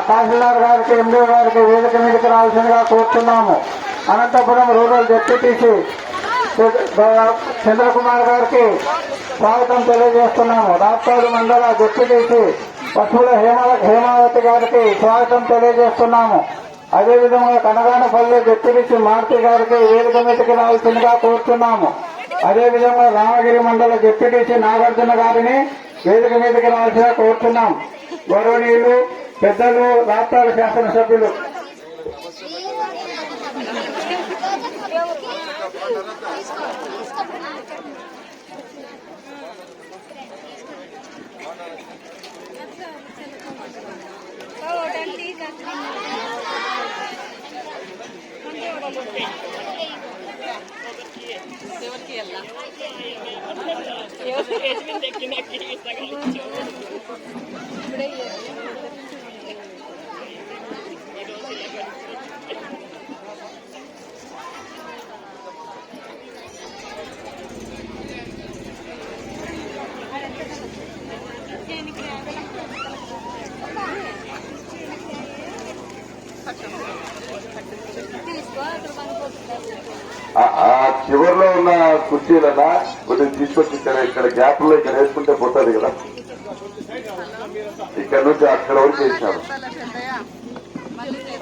తహసీల్దార్ గారికి ఎండీ గారికి వేదిక మీదకి రావాల్సిందిగా కోరుతున్నాము. అనంతపురం రూరల్ డిప్యూటీసీ చంద్రకుమార్ గారికి స్వాగతం తెలియజేస్తున్నాము. రాప్తాడు మండల డిప్యూటీసీ పశువుల హేమావతి గారికి స్వాగతం తెలియజేస్తున్నాము. అదేవిధంగా కనగానపల్లి డిప్యూటీసీ మారుతి గారికి వేదిక మీదకి రావాల్సిందిగా కోరుతున్నాము. అదేవిధంగా రామగిరి మండల డిప్యూటీసీ నాగార్జున గారిని వేదిక మీదకి రావాల్సిందిగా కోరుతున్నాం. గౌరవనీయులు పెద్దలు రాప్తాడు శాసనసభ్యులు చివరిలో ఉన్న కుర్చీలన్నా కొంచెం తీసుకొచ్చి ఇక్కడ గ్యాప్ లో ఇక్కడ వేసుకుంటే పోతుంది కదా. ఇక్కడ నుంచి అక్కడ వరకు వేసినారు.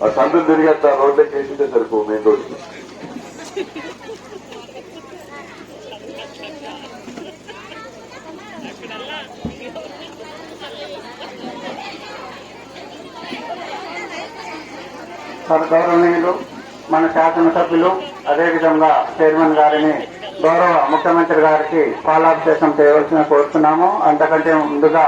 ఆ సందులు తిరిగేస్తా రోడ్లోకి వేసింటే సరిపో మెయిన్ రోడ్కి. గౌరవనీయులు మన శాసనసభ్యులు అదేవిధంగా చైర్మన్ గారిని గౌరవ ముఖ్యమంత్రి గారికి పాలాభిషేకం చేయవలసిన కోరుతున్నాము. అంతకంటే ముందుగా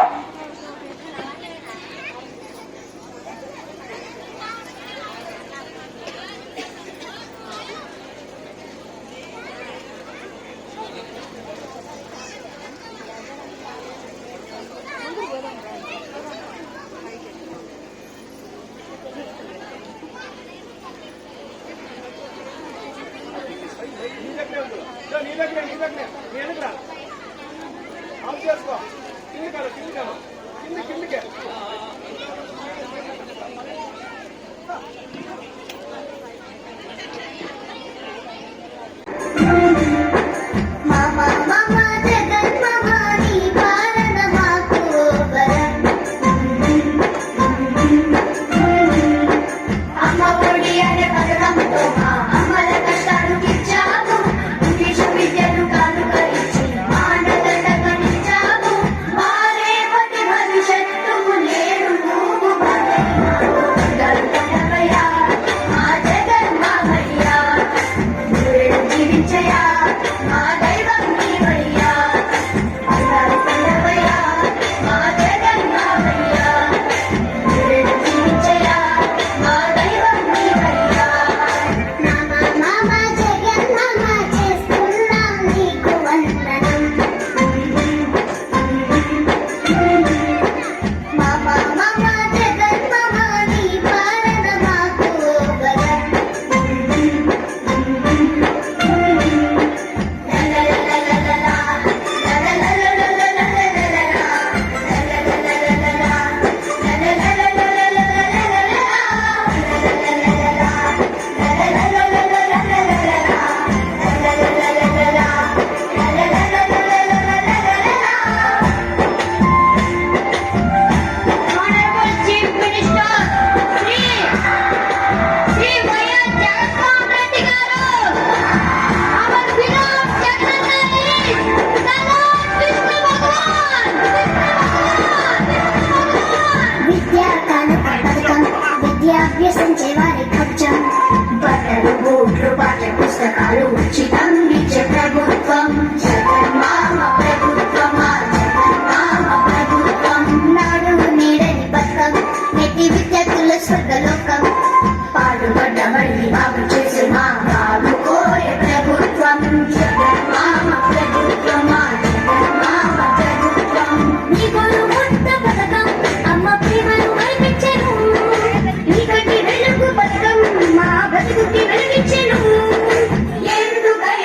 ఎందుకై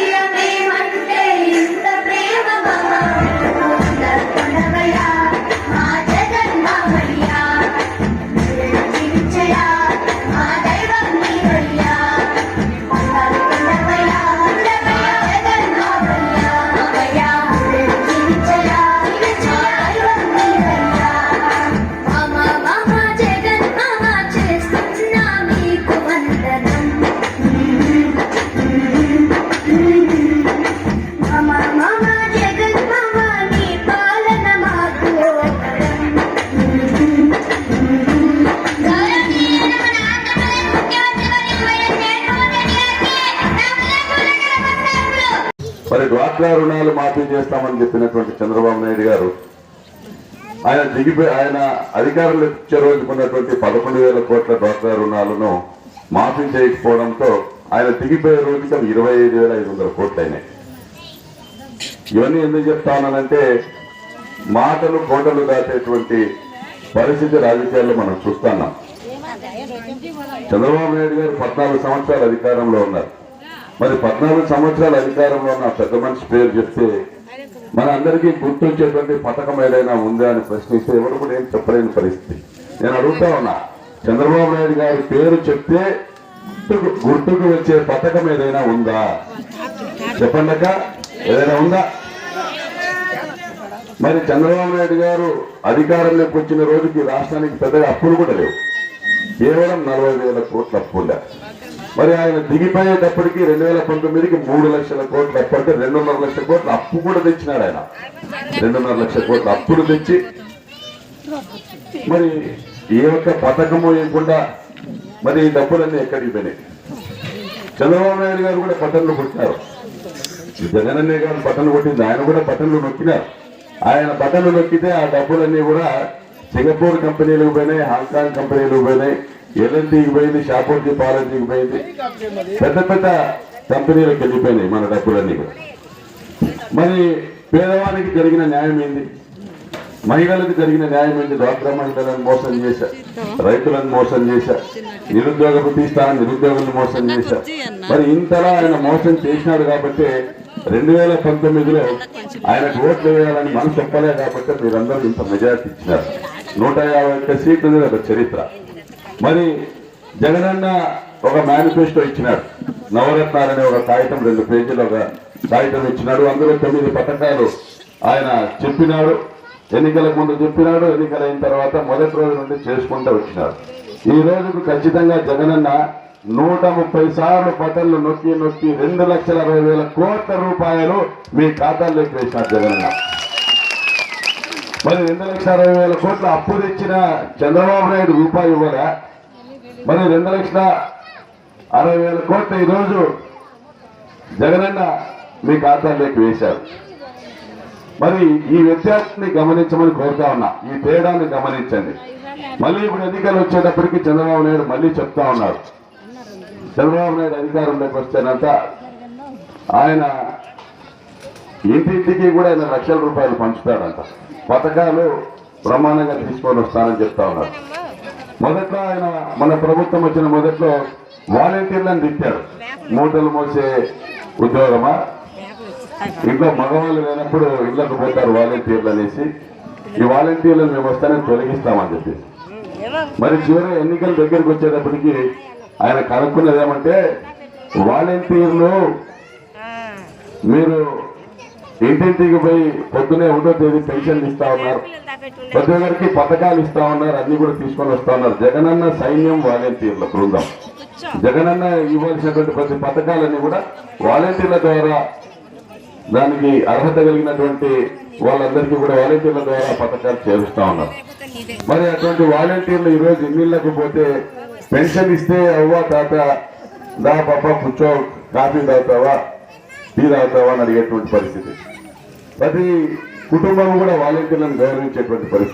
డ్వాక్రా రుణాలు మాఫీ చేస్తామని చెప్పినటువంటి చంద్రబాబు నాయుడు గారు ఆయన అధికారంలో ఇచ్చే రోజుకున్నటువంటి 11,000 కోట్ల డ్వాక్రా రుణాలను మాఫీ చేయకపోవడంతో ఆయన దిగిపోయే రోజుకి 25,500 కోట్లు అయినాయి. ఇవన్నీ ఎందుకు చెప్తా ఉన్నానంటే మాటలు కోటలు దాటేటువంటి పరిస్థితి రాజకీయాల్లో మనం చూస్తున్నాం. చంద్రబాబు నాయుడు గారు 14 సంవత్సరాలు అధికారంలో ఉన్నారు. మరి 14 సంవత్సరాలు అధికారంలో ఉన్న పెద్ద మనిషి పేరు చెప్తే మన అందరికీ గుర్తొచ్చేటువంటి పథకం ఏదైనా ఉందా అని ప్రశ్నిస్తే ఎవరు కూడా ఏం చెప్పలేని పరిస్థితి. నేను అడుగుతా ఉన్నా, చంద్రబాబు నాయుడు గారి పేరు చెప్తే గుర్తుకు వచ్చే పథకం ఏదైనా ఉందా? చెప్పండి అక్క, ఏదైనా ఉందా? మరి చంద్రబాబు నాయుడు గారు అధికారంలోకి వచ్చిన రోజుకి రాష్ట్రానికి పెద్దగా అప్పులు కూడా లేవు, కేవలం 40,000 కోట్ల అప్పు ఉందా. మరి ఆయన దిగిపోయేటప్పటికి 2019కి 3 లక్షల కోట్ల అప్పు, అంటే 2.5 లక్షల కోట్ల అప్పు కూడా తెచ్చినాడు ఆయన. 2.5 లక్షల కోట్ల అప్పులు తెచ్చి మరి ఏ ఒక్క పథకము ఇవ్వకుండా మరి ఈ డబ్బులన్నీ ఎక్కడికి పోయినాయి? చంద్రబాబు నాయుడు గారు కూడా పట్టణలు కొట్టినారు, జగనన్న గారు పట్టణలు కొట్టింది, ఆయన కూడా పట్టణలు నొక్కినారు. ఆయన బట్టలు నొక్కితే ఆ డబ్బులన్నీ కూడా సింగపూర్ కంపెనీలకు పోయినాయి, హాంకాంగ్ కంపెనీలకు పోయినాయి, ఎల్ఎన్టీకి పోయింది, షాపూర్జీ పాలజీకి పోయింది, పెద్ద పెద్ద కంపెనీలకు వెళ్ళిపోయినాయి మన డబ్బులన్నీ కూడా. మరి పేదవానికి జరిగిన న్యాయం ఏంది? మహిళలకు జరిగిన న్యాయం ఏంటి? డ్వాక్రా మహిళలను మోసం చేశారు, రైతులను మోసం చేశారు, నిరుద్యోగ ప్రతిష్టానం నిరుద్యోగులను మోసం చేశారు. మరి ఇంతలా ఆయన మోసం చేసినాడు కాబట్టి 2019లో ఆయనకు ఓట్లు వేయాలని మనసు చెప్పలే కాబట్టి మీరందరూ ఇంత మెజార్టీ ఇచ్చినారు. 151 సీట్లు ఒక చరిత్ర. మరి జగనన్న ఒక మేనిఫెస్టో ఇచ్చినాడు, నవరత్నాలనే ఒక కాగితం 2 పేజీలు ఒక కాగితం ఇచ్చినాడు. అందులో 9 పథకాలు ఆయన చెప్పినాడు. ఎన్నికలకు ముందు చెప్పినాడు, ఎన్నికలైన తర్వాత మొదటి రోజు నుండి చేసుకుంటూ వచ్చినాడు. ఈ రోజుకు ఖచ్చితంగా జగనన్న 130 సార్లు బటన్లు నొక్కి 2,60,000 కోట్ల రూపాయలు మీ ఖాతాల్లోకి వేసినారు జగనన్న. మరి 2,60,000 కోట్ల అప్పు తెచ్చిన చంద్రబాబు నాయుడు రూపాయి ఇవ్వగా మరి 2,60,000 కోట్ల ఈరోజు జగనన్న మీ ఖాతాల్లోకి వేశారు. మరి ఈ వ్యత్యాసాన్ని గమనించమని కోరుతా ఉన్నా, ఈ తేడాన్ని గమనించండి. మళ్ళీ ఇప్పుడు ఎన్నికలు వచ్చేటప్పటికి చంద్రబాబు నాయుడు మళ్ళీ చెప్తా ఉన్నారు, చంద్రబాబు నాయుడు అధికారంలోకి వచ్చానంత ఆయన ఇంటింటికి కూడా ఆయన లక్షల రూపాయలు పంచుతాడంట, పథకాలు బ్రహ్మాండంగా తీసుకొని వస్తానని చెప్తా ఉన్నారు. మొదట్లో ఆయన మన ప్రభుత్వం వచ్చిన మొదట్లో వాలంటీర్లను తిట్టాడు, మూటలు మోసే ఉద్యోగమా, ఇంట్లో మగవాళ్ళు లేనప్పుడు ఇళ్లకు పోతారు వాలంటీర్లు అనేసి, ఈ వాలంటీర్లను మేము వస్తానే తొలగిస్తామని చెప్పేసి. మరి చివరి ఎన్నికల దగ్గరికి వచ్చేటప్పటికి ఆయన కనుక్కున్నది ఏమంటే, వాలంటీర్లు మీరు ఇంటింటికి పోయి పొద్దునే 1వ తేదీ పెన్షన్ ఇస్తా ఉన్నారు, ప్రతి ఒక్కరికి పథకాలు ఇస్తా ఉన్నారు, అన్ని కూడా తీసుకొని వస్తా ఉన్నారు. జగనన్న సైన్యం వాలంటీర్ల బృందం. జగనన్న ఇవ్వాల్సినటువంటి ప్రతి పథకాలన్నీ కూడా వాలంటీర్ల ద్వారా, దానికి అర్హత కలిగినటువంటి వాళ్ళందరికీ కూడా వాలంటీర్ల ద్వారా పథకాలు చేరుస్తా ఉన్నారు. మరి అటువంటి వాలంటీర్లు ఈరోజు ఇళ్ళకు పోతే పెన్షన్ ఇస్తే అవ్వ తాత దా పాప కూర్చో, కాఫీ తాగుతావా టీ తాగుతావా అని అడిగేటువంటి పరిస్థితి. ప్రతి కుటుంబం కూడా వాలంటీర్లను గౌరవించేటువంటి పరిస్థితి.